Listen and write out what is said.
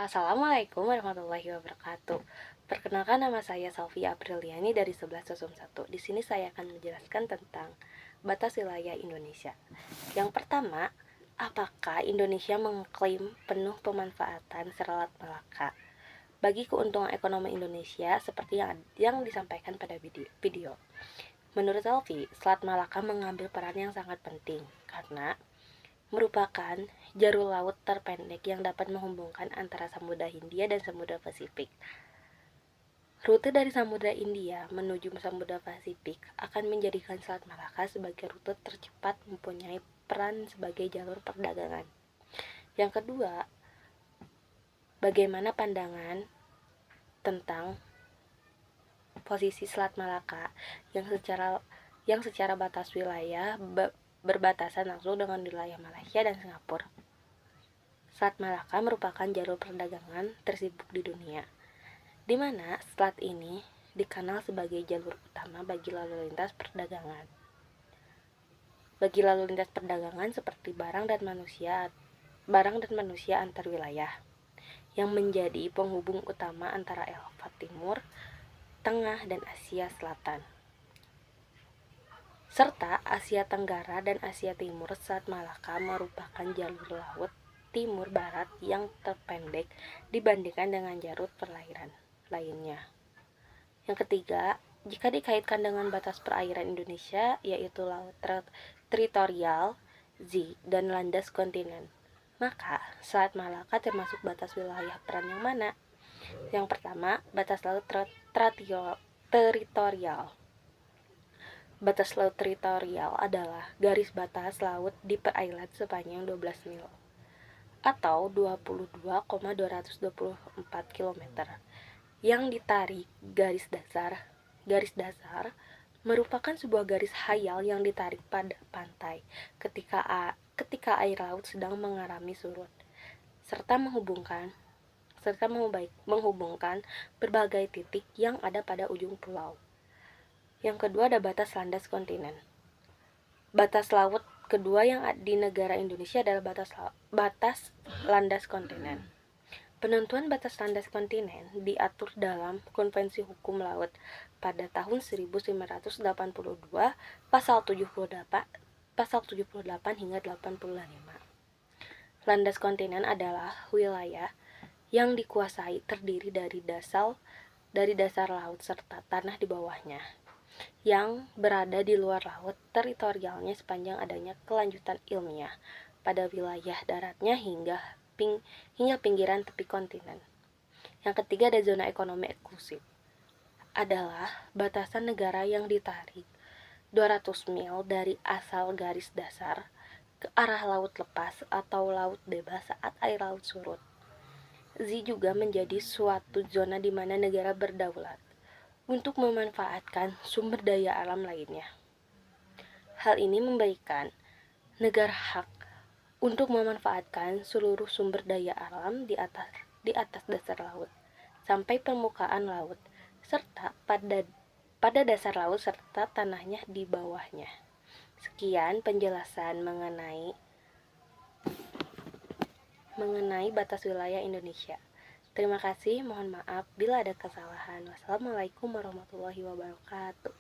Assalamualaikum warahmatullahi wabarakatuh. Perkenalkan, nama saya Salvia Apriliani dari 1101. Di sini saya akan menjelaskan tentang batas wilayah Indonesia. Yang pertama, apakah Indonesia mengklaim penuh pemanfaatan Selat Malaka bagi keuntungan ekonomi Indonesia seperti yang disampaikan pada video. Menurut Selvi, Selat Malaka mengambil peran yang sangat penting karena merupakan jalur laut terpendek yang dapat menghubungkan antara Samudra Hindia dan Samudra Pasifik. Rute dari Samudra Hindia menuju Samudra Pasifik akan menjadikan Selat Malaka sebagai rute tercepat, mempunyai peran sebagai jalur perdagangan. Yang kedua, bagaimana pandangan tentang posisi Selat Malaka yang secara batas wilayah berbatasan langsung dengan wilayah Malaysia dan Singapura. Selat Malaka merupakan jalur perdagangan tersibuk di dunia, di mana selat ini dikenal sebagai jalur utama bagi lalu lintas perdagangan. Bagi lalu lintas perdagangan seperti barang dan manusia antar wilayah, yang menjadi penghubung utama antara Eropa Timur, Tengah, dan Asia Selatan, serta Asia Tenggara dan Asia Timur. Selat Malaka merupakan jalur laut timur barat yang terpendek dibandingkan dengan jalur perairan lainnya. Yang ketiga, jika dikaitkan dengan batas perairan Indonesia, yaitu laut teritorial Z dan landas kontinen, maka Selat Malaka termasuk batas wilayah peran yang mana? Yang pertama, batas laut teritorial. Batas laut teritorial adalah garis batas laut di perairan sepanjang 12 mil atau 22,224 km yang ditarik garis dasar. Garis dasar merupakan sebuah garis hayal yang ditarik pada pantai ketika air laut sedang mengalami surut, serta menghubungkan berbagai titik yang ada pada ujung pulau. Yang kedua ada batas landas kontinen. Batas laut kedua yang di negara Indonesia adalah batas landas kontinen. Penentuan batas landas kontinen diatur dalam Konvensi Hukum Laut pada tahun 1982 pasal 78 hingga 85. Landas kontinen adalah wilayah yang dikuasai terdiri dari dasar laut serta tanah di bawahnya, yang berada di luar laut teritorialnya sepanjang adanya kelanjutan ilmiah pada wilayah daratnya hingga pinggiran tepi kontinen. Yang ketiga ada zona ekonomi eksklusif. Adalah batasan negara yang ditarik 200 mil dari asal garis dasar ke arah laut lepas atau laut bebas saat air laut surut. Z juga menjadi suatu zona di mana negara berdaulat untuk memanfaatkan sumber daya alam lainnya. Hal ini memberikan negara hak untuk memanfaatkan seluruh sumber daya alam di atas dasar laut sampai permukaan laut, serta pada dasar laut serta tanahnya di bawahnya. Sekian penjelasan mengenai batas wilayah Indonesia. Terima kasih, mohon maaf bila ada kesalahan. Wassalamualaikum warahmatullahi wabarakatuh.